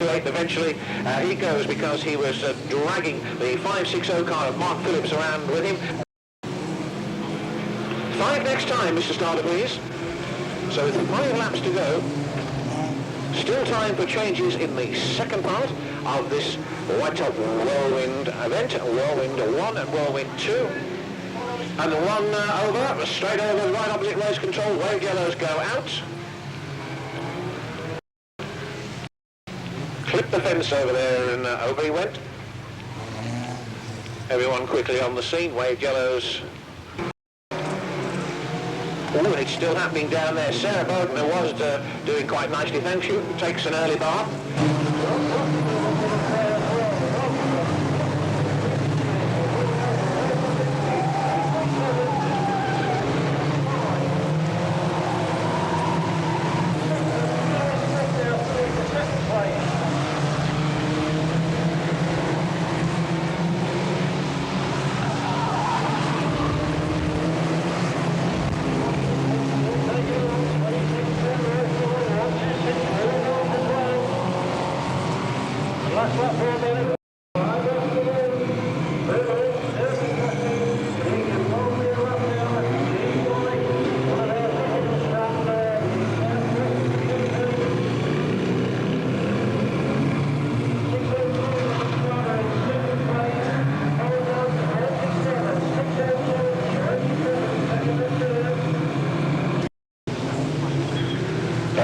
Eventually he goes because he was dragging the 560 car of Mark Phillips around with him. 5 next time, Mr. Starter, please. So with 5 laps to go, still time for changes in the second part of this white top whirlwind event. Whirlwind 1 and whirlwind 2. And the one over, straight over the right opposite race control, wave yellows go out. Clipped the fence over there and over he went. Everyone quickly on the scene, waved yellows. Oh, and it's still happening down there. Sarah Bowden was doing quite nicely, thank you. Takes an early bath.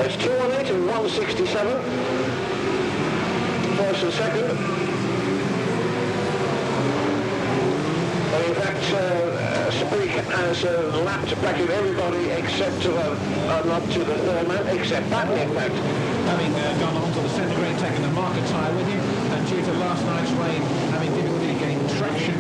It's 218 and 167. First and second. But in fact, Sabrik has lapped practically everybody except not to the third man, except Batten, in fact. Having gone on to the centre green, taking the marker tyre with him, and due to last night's rain, having difficulty getting traction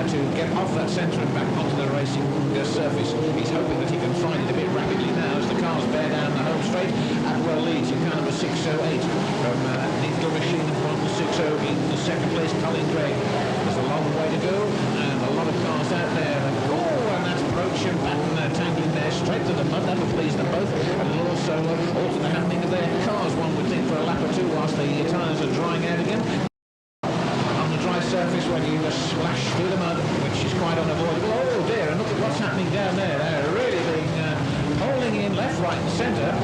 to get off that centre and back onto the racing surface. He's hoping that he can find it a bit rapidly now as the cars bear down the home straight. Atwell leads in car number 608 from Needle Machine 160 in the second place. Colin Gregg. There's a long way to go and a lot of cars out there. Oh, and that's Roach and Batten tangling there straight to the mud. That'll please them both. And it'll also alter the happening of their cars, one would think, for a lap or two whilst the tyres are drying out again. Surface when you splash through the mud, which is quite unavoidable. Oh dear, and look at what's happening down there. They're really being holding in left, right and centre,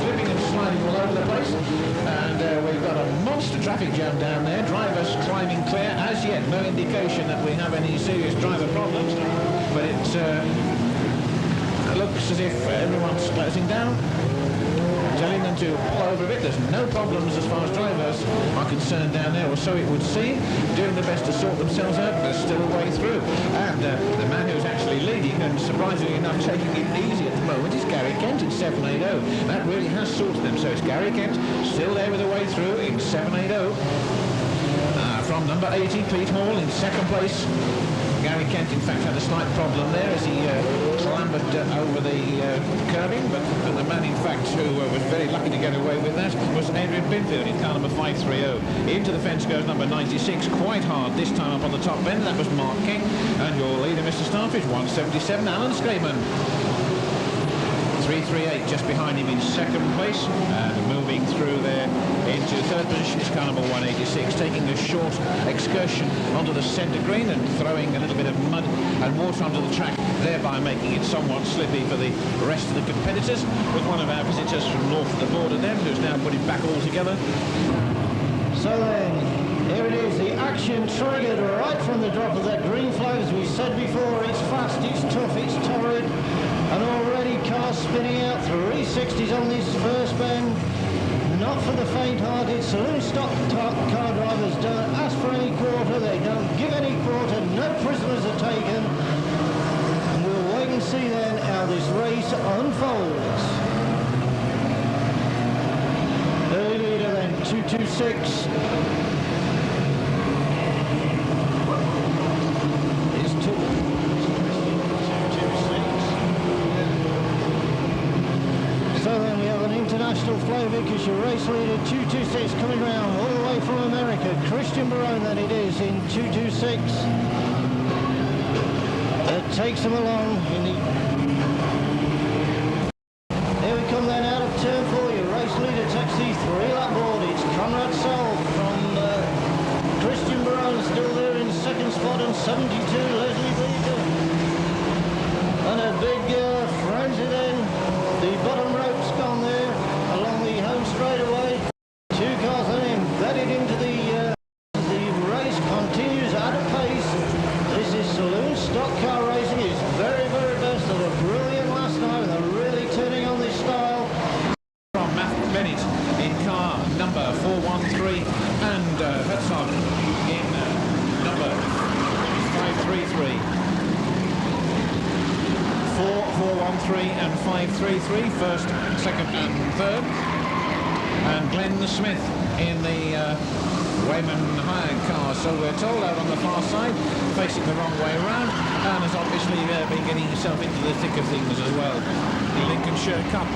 slipping and sliding all over the place. And we've got a monster traffic jam down there. Drivers climbing clear. As yet, no indication that we have any serious driver problems. But it looks as if everyone's closing down, telling them to pull over a bit. There's no problems as far as drivers are concerned down there, or so it would seem. Doing the best to sort themselves out, but still a way through. And the man who's actually leading, and surprisingly enough taking it easy at the moment, is Gary Kent in 780. That really has sorted them. So it's Gary Kent still there with a way through in 780. From number 80, Pete Hall in second place. Gary Kent, in fact, had a slight problem there as he clambered over the curbing, but the man, in fact, who was very lucky to get away with that was Adrian Binfield in car number 530. Into the fence goes number 96, quite hard this time up on the top bend. That was Mark King, and your leader, Mr. Starfish, 177, Alan Skayman. 338 just behind him in second place, and moving through there into third position is car number 186, taking a short excursion onto the centre green and throwing a little bit of mud and water onto the track, thereby making it somewhat slippy for the rest of the competitors, with one of our visitors from north of the border then, who's now put it back all together. So then, here it is, the action triggered right from the drop of that green flag. As we said before, it's fast, it's tough, it's torrid, and already cars spinning out 360s on this first bend. Not for the faint-hearted. Saloon stock car drivers don't ask for any quarter, they don't give any quarter, no prisoners are taken. And we'll wait and see then how this race unfolds. Early leader then, 226. International flow because your race leader 226 coming round all the way from America, Christian Barone that it is in 226. That takes him along in the... Here we come then out of turn 4. Your race leader takes the 3-lap board. It's Conrad Soul. 172, Leslie Beaker. And a big frenzy then. The bottom rope's gone there along the home straightaway. Two cars then embedded into the race continues at a pace. This is saloon stock car racing. It's very, very best. They were brilliant last night. They're really turning on this style. From Matt Bennett in car number 413 and Herzog in number 533. 413 and 533, first, second and third. And Glenn Smith in the Wayman hired car, so we're told, out on the far side, facing the wrong way around, and has obviously been getting himself into the thick of things as well. The Lincolnshire Cup,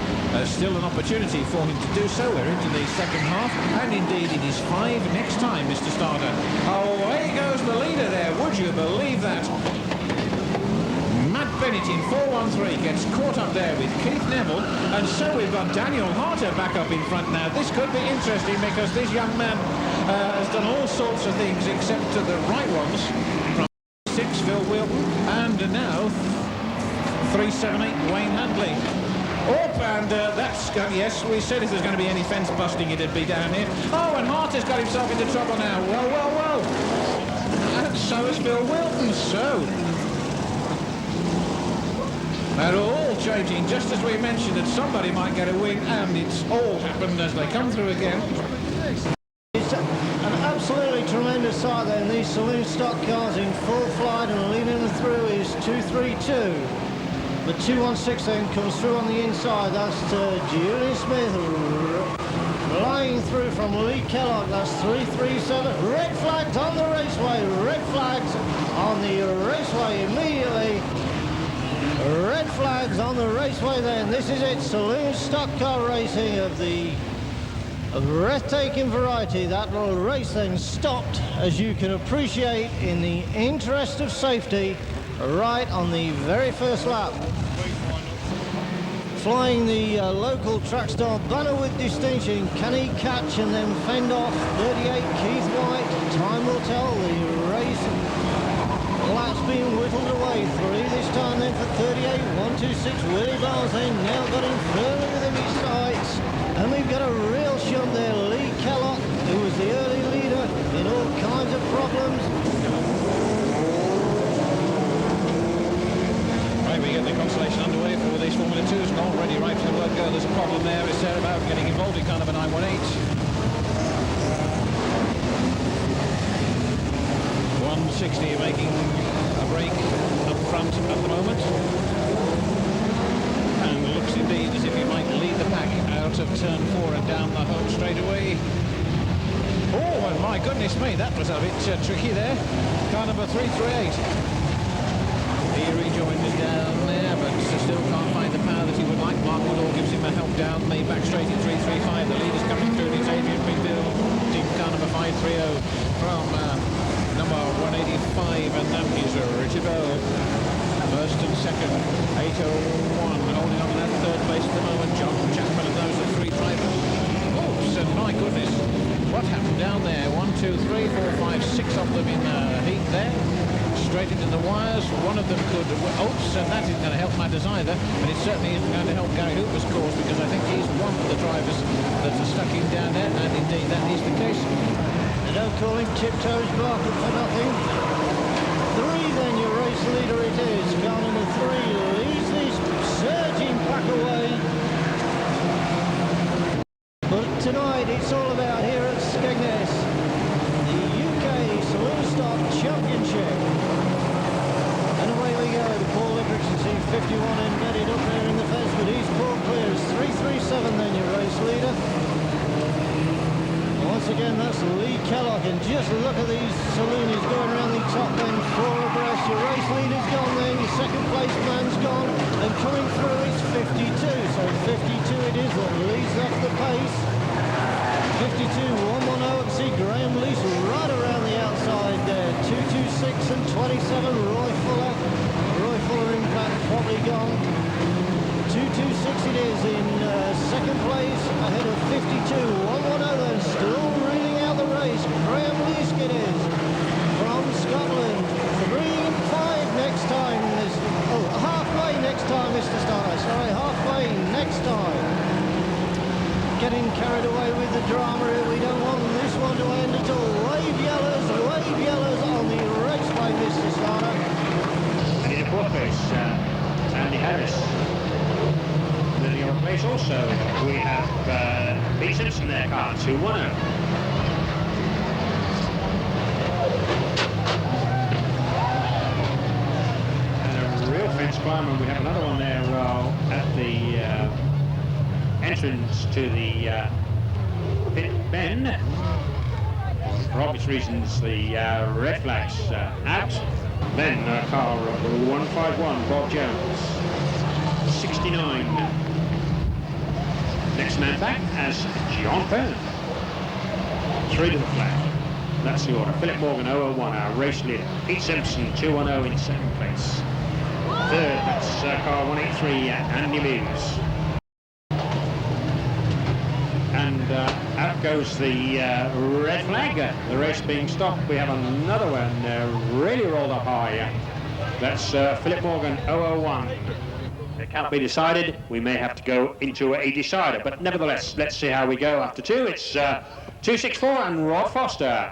still an opportunity for him to do so. We're into the second half, and indeed it is 5 next time, Mr. Starter. Away goes the leader there, would you believe that? Matt Bennett in 413 gets caught up there with Keith Neville, and so we've got Daniel Harter back up in front now. This could be interesting because this young man has done all sorts of things except to the right ones. From 6, Phil Wilton, and now 378, Wayne Handley. Oh, and that's, yes, we said if there's going to be any fence busting, it'd be down here. Oh, and Harter's got himself into trouble now. Well, well, well. And so is Phil Wilton, so... They're all changing, just as we mentioned that somebody might get a win, and it's all happened as they come through again. It's an absolutely tremendous sight then. These saloon stock cars in full flight, and leading them through is 232. The 216 then comes through on the inside. That's Julian Smith lying through from Lee Kellogg. That's 337. Red flags on the raceway. Red flags on the raceway immediately. Red flags on the raceway then. This is it, saloon stock car racing of the breathtaking variety. That little race then stopped, as you can appreciate, in the interest of safety, right on the very first lap. Flying the local track star banner with distinction. Can he catch and then fend off 38 Keith White? Time will tell. The race laps being whittled away. 3 this time then for 38. 126 Willie Bars then now got him firmly within his sights. And we've got a real shunt there. Lee Kellogg, who was the early leader in all kinds of problems. Right, we get the consolation underway for these Formula 2s, and already right from the word go, there's a problem there. It's there about getting involved in kind of a 918. 160 making a break up front at the moment, and looks indeed as if he might lead the pack out of turn 4 and down the home straightaway. Oh, and my goodness me, that was a bit tricky there. Car number 338. He rejoined us down there, but still can't find the power that he would like. Mark Woodall gives him a help down the back straight in 335. The leader's coming through. It's Adrian Bigbill, team car number 530 from number 185, and that is Richard Bell. First and second, 801, holding on to that third place at the moment. John Chapman and those are 3 drivers. Oops, and my goodness, what happened down there? 1, 2, 3, 4, 5, 6 of them in heat there. Straight into the wires. One of them could... Oops, and that isn't going to help matters either, but it certainly isn't going to help Gary Hooper's cause, because I think he's one of the drivers that are stuck in down there, and indeed that is the case. Don't call him Tiptoes Barker for nothing. 3 then, your race leader it is. Car number 3 leads this surging pack away. But tonight it's all about here at Skegness, the UK Saloon Stock Championship. And away we go. Paul Lickridge, team 51 embedded up there in the fence, but he's pulled clear. It's 337 then, your race leader. Once again, that's Lee Kellogg, and just look at these saloonies going around the top end, 4 abreast. Your race leader's gone then, your second place man's gone, and coming through is 52. So 52 it is that leads off the pace. 52, 110, see Graham Lease right around the outside there. 226 and 27, Roy Fuller. Roy Fuller in fact probably gone. 226 it is in second place, ahead of 52. 110 then, still reading out the race. Graham Leask it is from Scotland. time, and we have another one there at the entrance to the pit bend. For obvious reasons, the red flag's out. Then car 151, Bob Jones, 69. Next man back as John Byrne. 3 to the flag. That's the order. Philip Morgan, 001, our race leader. Pete Simpson, 210 in 2nd place. Third, that's car 183, Andy Lewis. And out goes the red flag. The race being stopped. We have another one really rolled up high. That's Philip Morgan, 001. It can't be decided. We may have to go into a decider. But nevertheless, let's see how we go after 2. It's 264 and Rod Foster.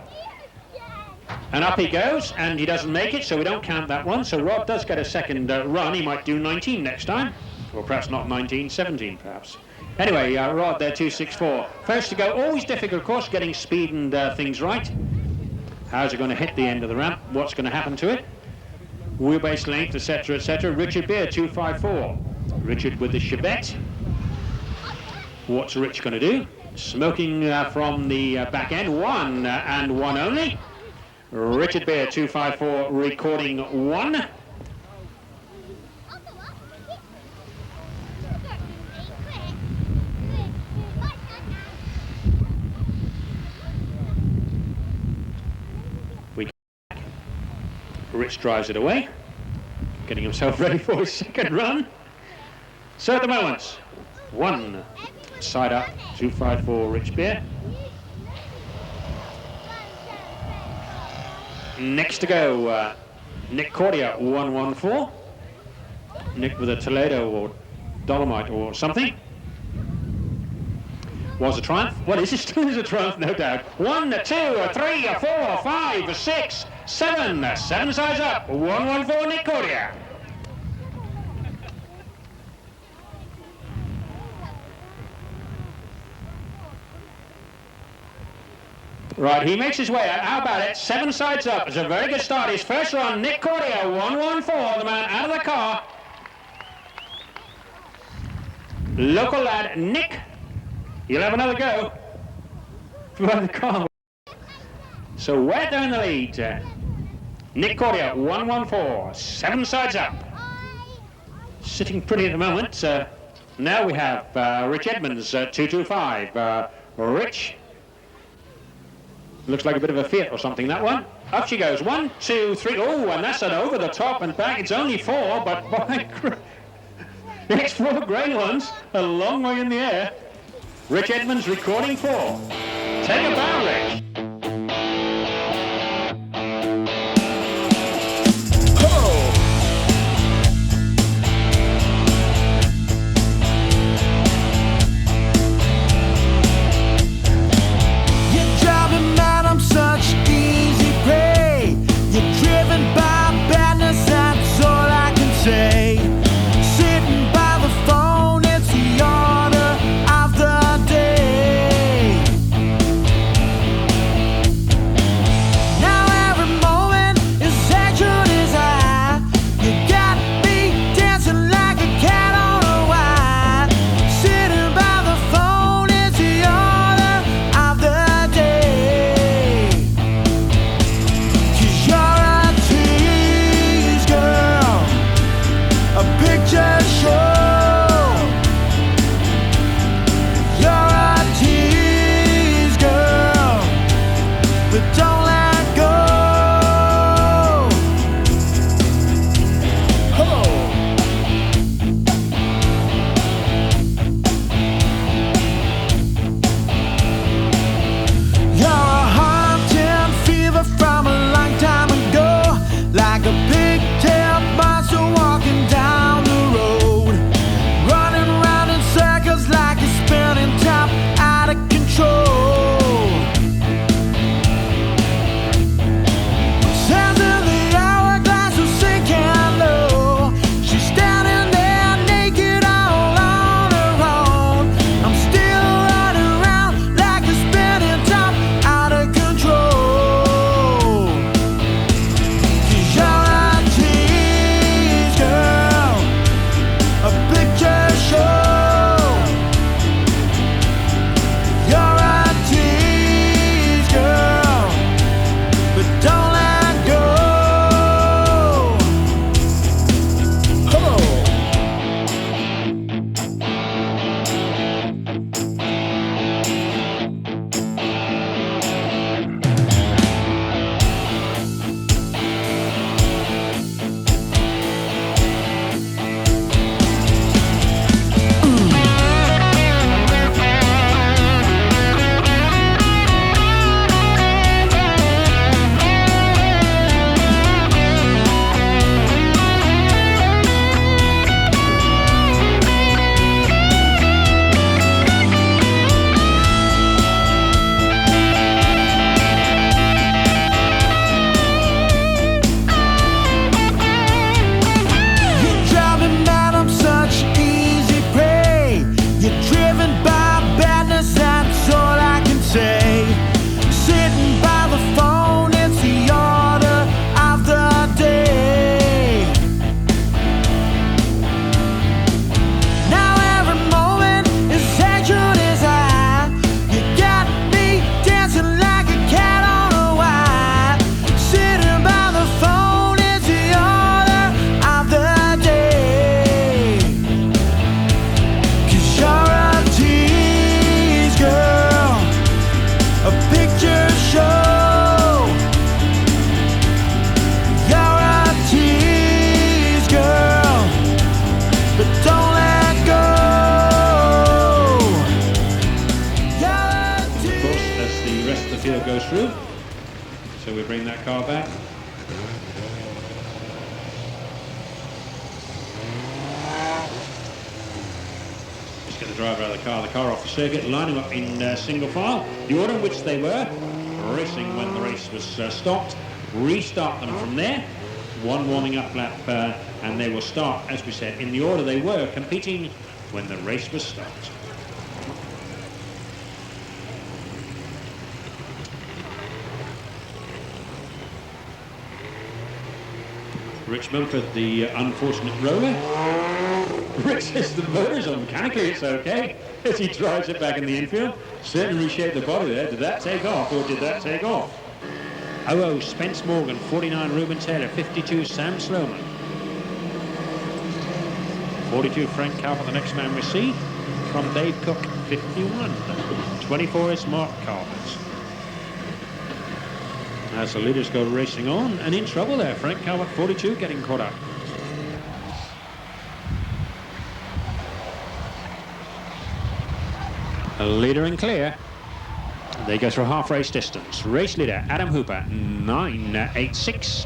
And up he goes, and he doesn't make it, so we don't count that one. So Rod does get a second run. He might do 19 next time. Or perhaps not 19, 17 perhaps. Anyway, Rod there, 264. First to go, always difficult, of course, getting speed and things right. How's it going to hit the end of the ramp? What's going to happen to it? Wheelbase length, etc., etc. Richard Beer, 254. Richard with the Chevette. What's Rich going to do? Smoking from the back end, 1 and 1 only. Richard Beer, 254, recording 1. Rich drives it away, getting himself ready for his second run. So at the moment, 1 side up, 254 Rich Beer. Next to go, Nick Cordia, 114. Nick with a Toledo or Dolomite or something. Was a triumph? What is it? Still is a triumph, no doubt. 1, 2, 3, 4, 5, 6, 7. 7 sides up. 114 Nick Cordia. Right, he makes his way out. How about it? 7 sides up. It's a very good start. His first run, Nick Cordia, 114, the man out of the car. Local lad, Nick. He'll have another go from the car. So right there in the lead, Nick Cordia, 114, 7 sides up. Sitting pretty at the moment. Now we have Rich Edmonds, 225. Rich. Looks like a bit of a Fiat or something, that one. Up she goes, 1, 2, 3. Oh, and that's an over the top and back. It's only 4, but by next 4 grey ones, a long way in the air. Rich Edmonds recording 4. Take a bow, Rich. goes through. So we bring that car back. Just get the driver out of the car off the circuit, lining up in single file. The order in which they were racing when the race was stopped. Restart them from there. One warming up lap, and they will start, as we said, in the order they were competing when the race was stopped. Rich Milford, the unfortunate roller. Rich says the motor's on. Mechanically it's okay as he drives it back in the infield. Certainly reshaped the body there. Did that take off, or did that take off? 00 Spence Morgan, 49 Ruben Taylor, 52 Sam Sloman, 42 Frank Calvert, the next man we see from Dave Cook, 51, 24 is Mark Calvert. As the leaders go racing on, and in trouble there, Frank Calvert, 42, getting caught up. A leader and clear. They go through half race distance. Race leader Adam Hooper, 9.86.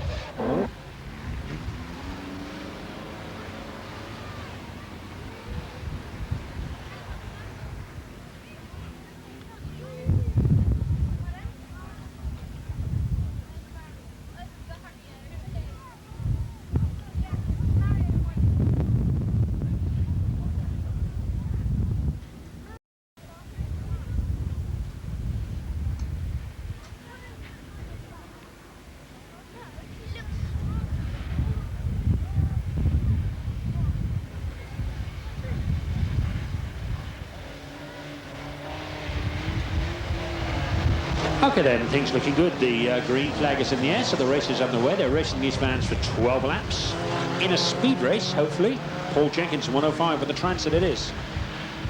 Okay then, things looking good. The green flag is in the air, so the race is underway. They're racing these vans for 12 laps. In a speed race, hopefully. Paul Jenkins, 105 with the Transit it is.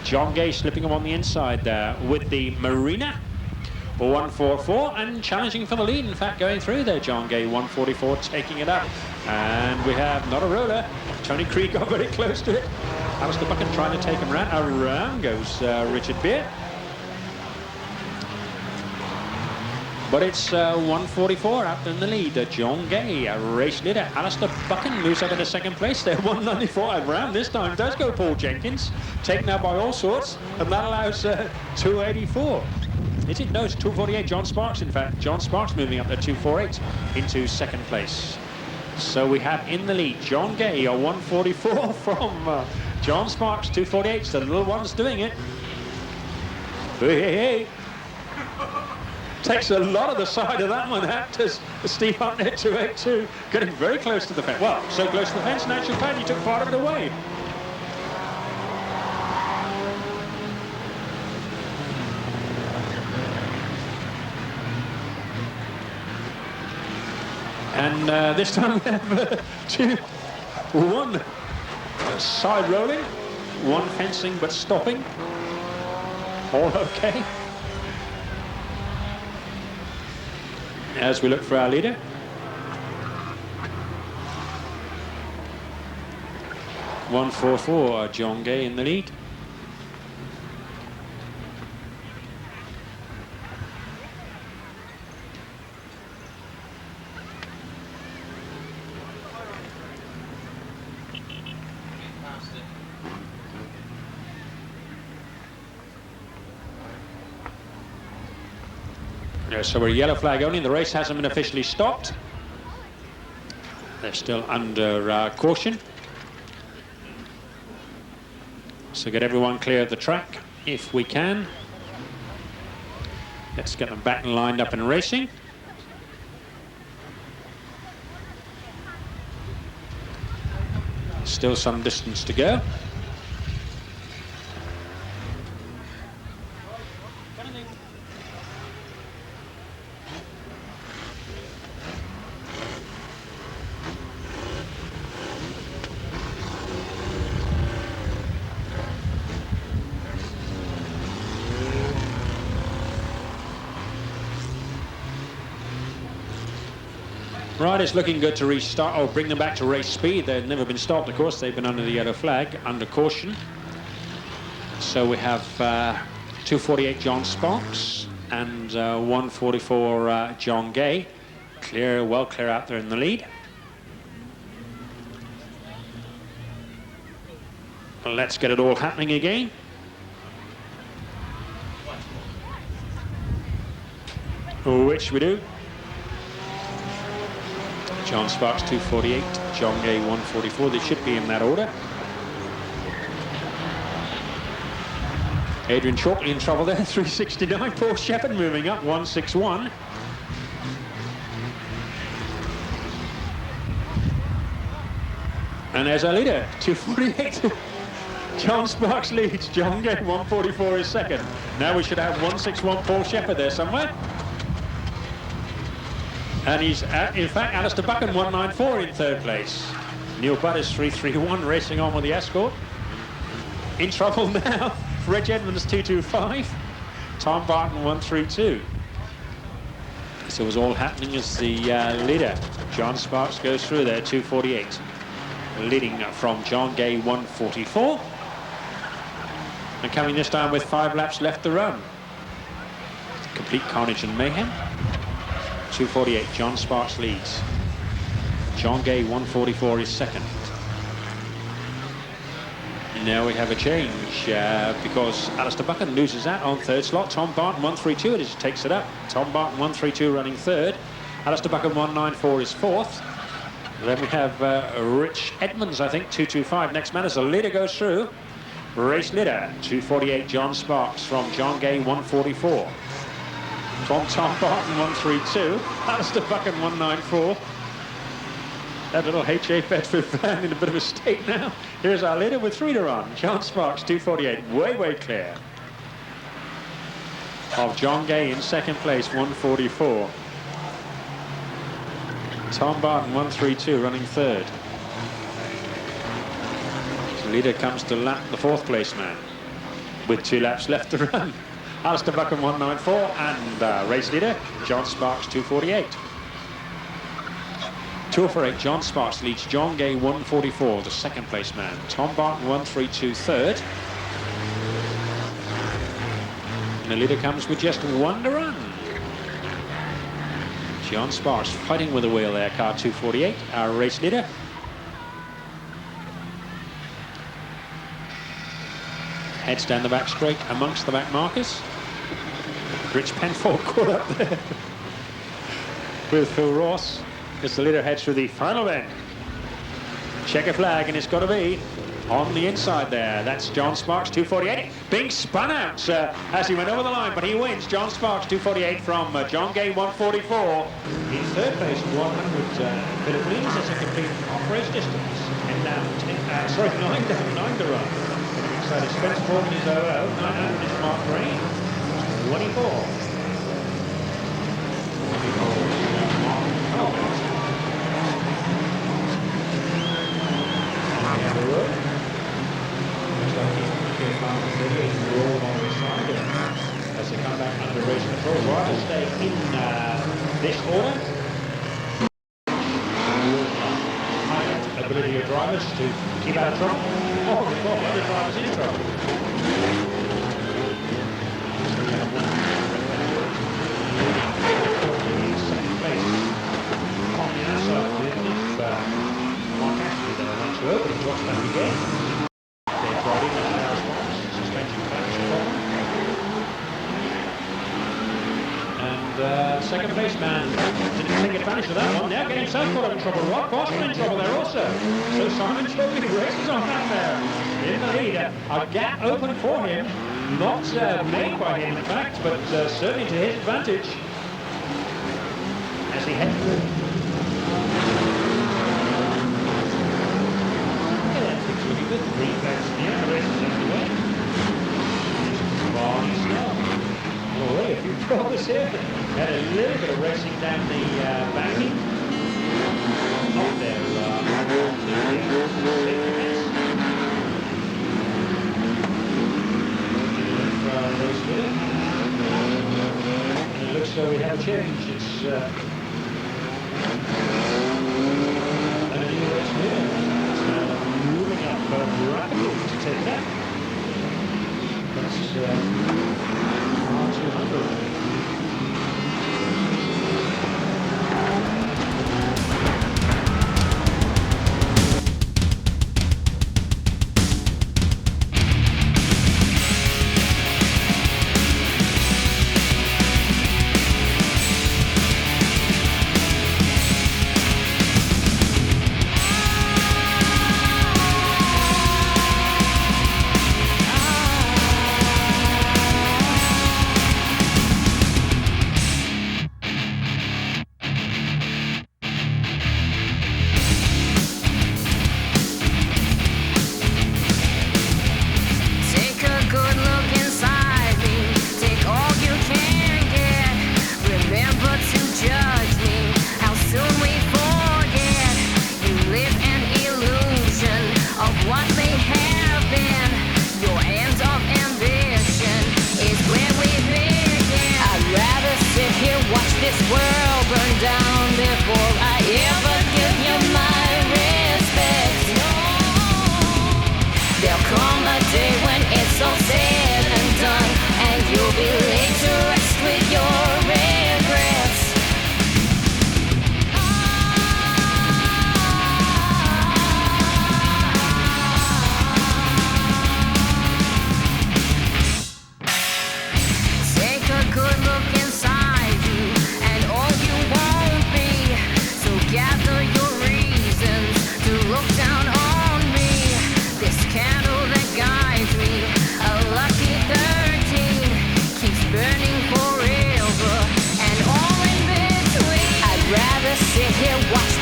John Gay slipping him on the inside there with the Marina. 144 and challenging for the lead. In fact, going through there, John Gay, 144, taking it up. And we have not a roller. Tony Creed got very close to it. Alistair Buchan trying to take him round. Around goes Richard Beer. But it's 144 out in the lead. John Gay, race leader. Alistair Buchan moves up into second place there. 194 around this time does go Paul Jenkins. Taken out by all sorts. And that allows 284. Is it? No, it's 248. John Sparks, in fact. John Sparks moving up to 248 into second place. So we have in the lead John Gay, a 144 from John Sparks, 248. So the little one's doing it. Hey. Takes a lot of the side of that one out as Steve Huntner, 282, getting very close to the fence. Well, so close to the fence, in actual fact, he took part of it away. And this time we have one side rolling, one fencing but stopping. All okay. As we look for our leader. (144) John Gay in the lead. So we're yellow flag only. The race hasn't been officially stopped. They're still under caution. So get everyone clear of the track if we can. Let's get them back and lined up and racing. Still some distance to go. Right, it's looking good to restart, or bring them back to race speed. They've never been stopped, of course. They've been under the yellow flag, under caution. So we have 248 John Sparks, and 144 John Gay. Clear, well clear out there in the lead. Let's get it all happening again. Which we do. John Sparks 248, John Gay 144. They should be in that order. Adrian Chalkley in trouble there, 369. Paul Shepherd moving up, 161. And there's our leader, 248. John Sparks leads, John Gay 144 is second. Now we should have 161 Paul Shepherd there somewhere. And he's, in fact, Alistair Buchan 194 in third place. Neil Butt is 331 racing on with the escort. In trouble now, Reg Edmonds 225, Tom Barton 132. So it was all happening as the leader, John Sparks, goes through there, 248. Leading from John Gay 144. And coming this time with 5 laps left to run. Complete carnage and mayhem. 248, John Sparks leads. John Gay 144 is second. Now we have a change because Alistair Buchan loses that on third slot. Tom Barton 132, it just takes it up. Tom Barton 132 running third. Alistair Buchan 194 is fourth. Then we have Rich Edmonds, I think, 225. Next man as the leader goes through. Race leader, 248, John Sparks from John Gay 144. From Tom Barton 132, Alistair Buchan 194. That little HA Bedford van in a bit of a state now. Here's our leader with 3 to run. John Sparks 248, way clear of John Gay in second place, 144. Tom Barton 132 running third. The leader comes to lap the fourth place man with 2 laps left to run. Alistair Buchan 194 and race leader John Sparks 248. 248, John Sparks leads John Gay 144, the second place man. Tom Barton 132 third. And the leader comes with just 1 to run. John Sparks fighting with the wheel there, car 248, our race leader. Heads down the back straight amongst the back markers. Rich Penfold caught up there with Phil Ross as the leader heads through the final bend. Checker flag, and it's got to be on the inside there. That's John Sparks 248 being spun out as he went over the line, but he wins. John Sparks 248 from John Gay 144. In third place, 100 Philippines. That's a complete off-race distance. And down 9 to run. Inside is Spence Morgan is 00. 900 is Mark Green. 24. As they come back under race control, right to stay in this order. High ability of drivers to keep out of trouble. Oh, we've got other drivers in trouble. Second place on the outside if Mark Ashley there wants to open and drops back again. They're driving that now response, suspension connection problem. And second place man didn't take advantage of that one. Now getting himself caught up in trouble. Rob Boston in trouble there also. So Simon Chalkley races on that there in the lead. A gap open for him. Not made by him in fact, but certainly to his advantage as he heads through. Yeah, things looking good. The green flags here, the race is underway. Barney Snow. Already a few problems here. Had a little bit of racing down the backing. Up there, and it looks like we have a change. It's and a new race here. It's moving up rapidly to take that. That's R200.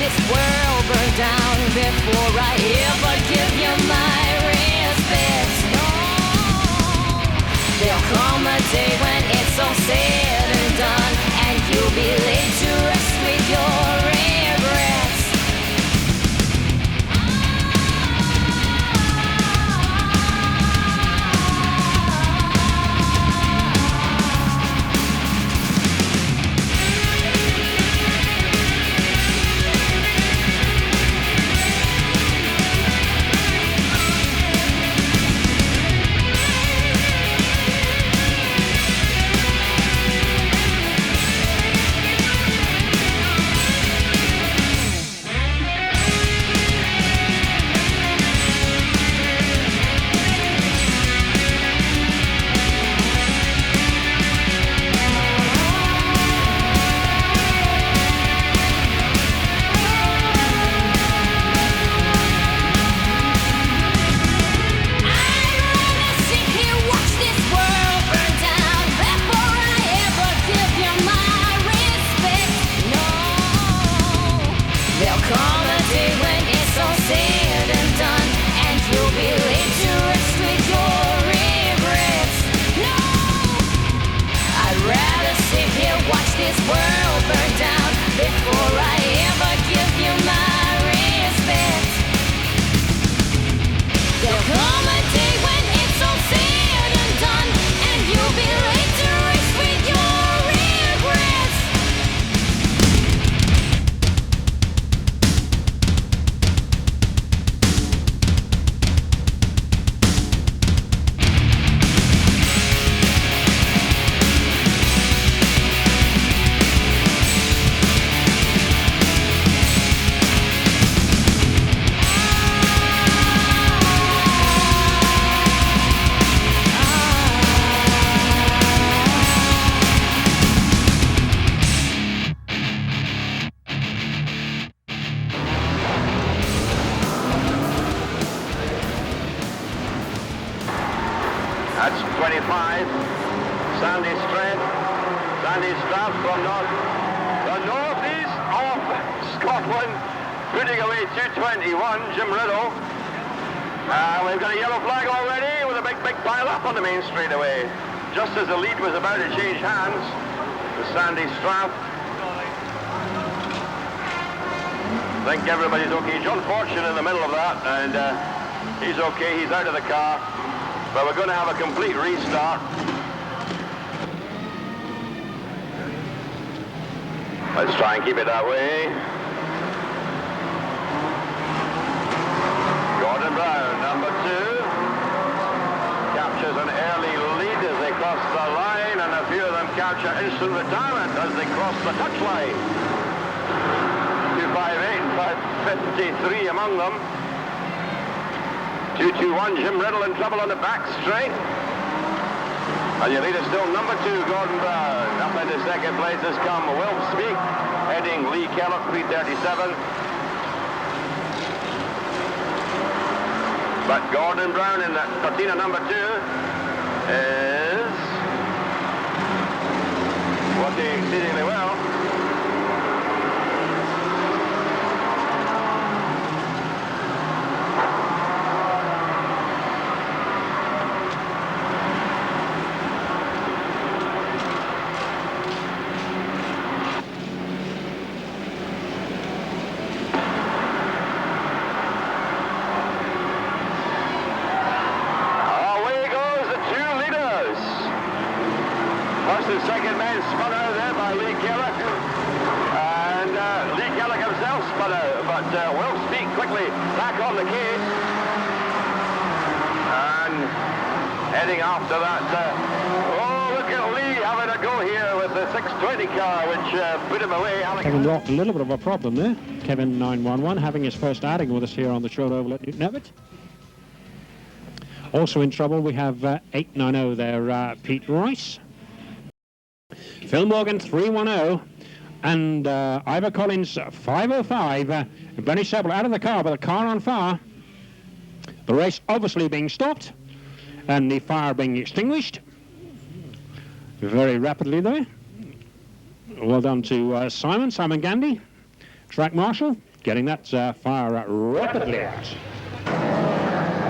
this world burn down before I ever give you my respect. No, there'll come a day when it's all said and done, and you'll be laid to rest with your regrets. That's 25. Sandy Strand. Sandy Strand from the northeast of Scotland, putting away 221, Jim Riddle. We've got a yellow flag already with a big pile up on the main straightaway. Just as the lead was about to change hands, the Sandy Strath. I think everybody's okay. John Fortune in the middle of that, and he's okay. He's out of the car. But we're going to have a complete restart. Let's try and keep it that way. Gordon Brown, number 2, captures an early lead as they cross the line, and a few of them capture instant retirement as they cross the touchline. 258 and 553 among them. 221, Jim Riddle in trouble on the back straight. And your leader still number 2, Gordon Brown. Up into second place has come Will Speak, heading Lee Kellogg, 337. But Gordon Brown in the Cortina number 2 is working exceedingly well. The second man spun out there by Lee Kellogg, and Lee Kellogg himself spun out, but Will Speak quickly back on the case, and heading after that. Oh, look at Lee having a go here with the 620 car, which put him away. Kevin Rock, a little bit of a problem there. Kevin 911 having his first outing with us here on the short oval at Newton Abbot. Also in trouble we have 890 there, Pete Royce. Phil Morgan 310 and Ivor Collins 505. Bernie Sebel out of the car with the car on fire. The race obviously being stopped and the fire being extinguished very rapidly there. Well done to Simon Gandy, track marshal, getting that fire rapidly out.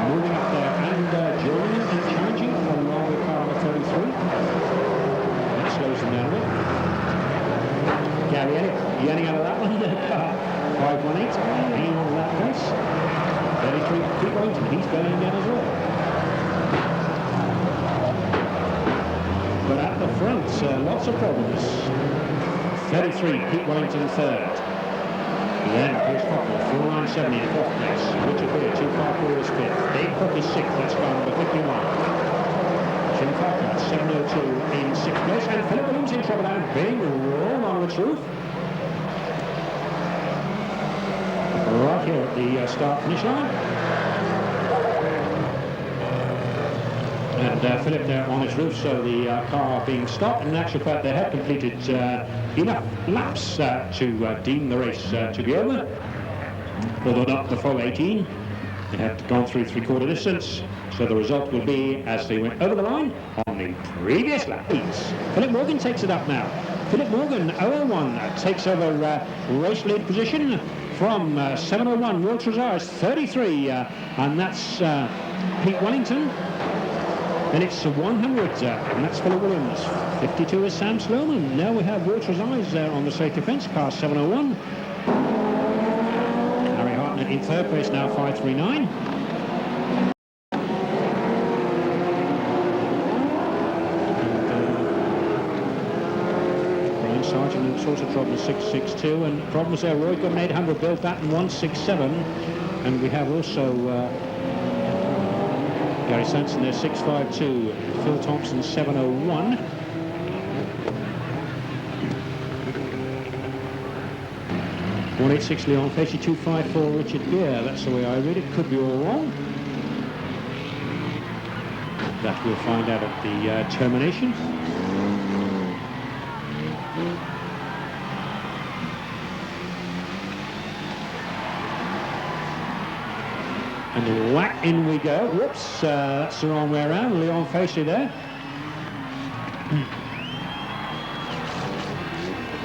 Moving up there and joining and challenging along with car number 33. That slows them down a bit. Gary Elliott getting out of that one. 518, hanging on to that place. 33, Pete Wellington, he's going down as well. But at the front, lots of problems. 33, Pete Wellington third. Then Chris Cockle, 497 in fourth place. Richard Beer, 254 is fifth. Dave Cook is sixth, that's car number 51. Jim Parker, 702 in sixth place. And Philip Williams in trouble now, being rolled on its roof. Right here at the start-finish line. And Philip there on his roof, so the car being stopped. In actual fact, they had completed enough laps to deem the race to be over, although not the full 18. They had gone through three-quarter distance, so the result will be as they went over the line on the previous lap. Philip Morgan takes it up now. Philip Morgan, 001, takes over race lead position from 701. Will Trezor is 33, and that's Pete Wellington. Then it's 100, and that's Philip Williams. 52 is Sam Sloman. Now we have Will Trezor there on the safety fence, car 701. Harry Hartnett in third place now, 539. Brian Sargent and sorts of trouble 662, and problems there. Roy got an 800, Bill Batten 167, and we have also Gary Sanson there 652, Phil Thompson 701. .186 Leon Facey, 254 Richard Gere. That's the way I read it. Could be all wrong. That we'll find out at the termination. And whack, in we go. Whoops, that's the wrong way around. Leon Facey there.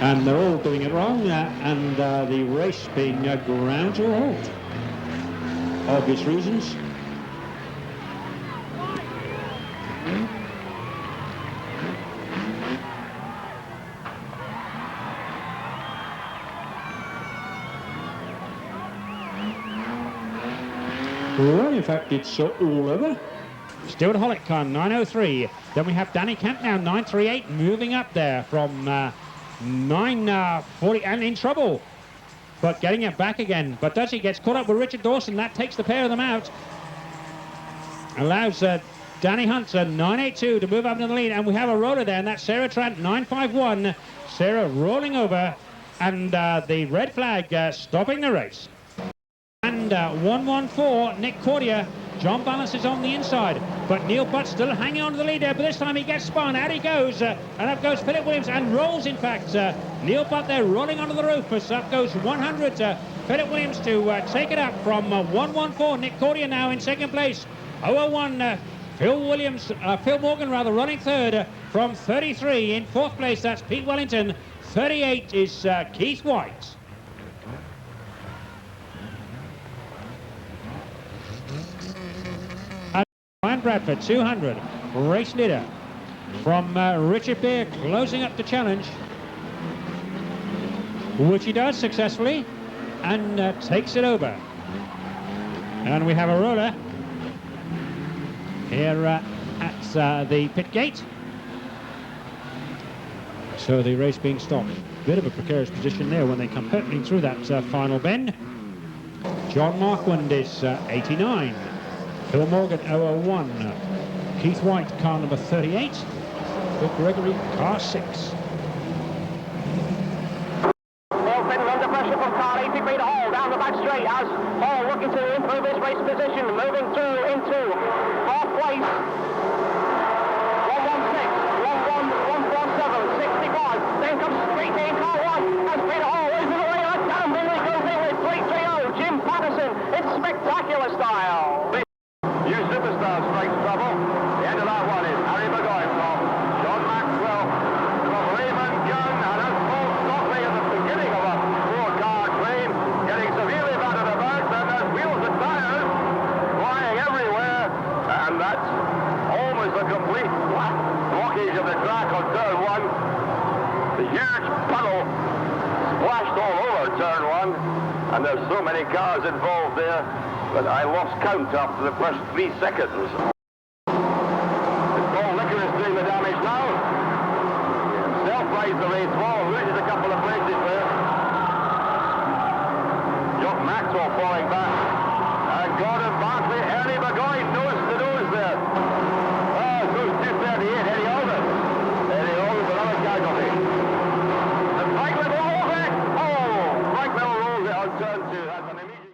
And they're all doing it wrong, and the race being ground to a halt. Obvious reasons. Well, in fact, it's all over. Stuart Hollick car 903. Then we have Danny Camp now 938, moving up there from 940 and in trouble, but getting it back again. But does he? Gets caught up with Richard Dawson. That takes the pair of them out. Allows Danny Hunt 982 to move up into the lead, and we have a roller there, and that's Sarah Trant 951. Sarah rolling over, and the red flag stopping the race. And 114, Nick Cordier. John Balance is on the inside, but Neil Butt still hanging on to the lead there, but this time he gets spun. Out he goes, and up goes Philip Williams, and rolls, in fact. Neil Butt there rolling onto the roof, as up goes 100. Philip Williams to take it up from 114. Nick Cordier now in second place. 001, Phil Morgan running third from 33. In fourth place, that's Pete Wellington. 38 is Keith White. Ryan Bradford, 200, race leader from Richard Beer, closing up the challenge, which he does successfully, and takes it over. And we have a roller here at the pit gate. So the race being stopped. Bit of a precarious position there when they come hurtling through that final bend. John Marquand is 89. Phil Morgan, 001. Keith White, car number 38. Bill Gregory, car 6. Paul Fenton under pressure from car 83 to Hall, down the back straight as Hall looking to improve his race position, moving through into fourth place. 116, 147, 65. Then comes straight in car 1 as Peter Hall is in the way. Cowdenbeath goes in with 330. Jim Patterson in spectacular style. New superstar strikes trouble. The end of that one is Harry McGoy from John Maxwell from Raymond Young, and that's Paul Stockley at the beginning of a 4-car claim, getting some and there's so many cars involved there that I lost count after the first 3 seconds. Paul Licker is doing the damage now. Himself rides the race wall, loses a couple of places there. Jock Maxwell falling back. And Gordon Bartley, Ernie Burgoyne, nose to nose there. Goes 238, Eddie Alden. Eddie Alden, another casualty. And Franklin rolls it! Oh! Franklin rolls it on turn 2. That's an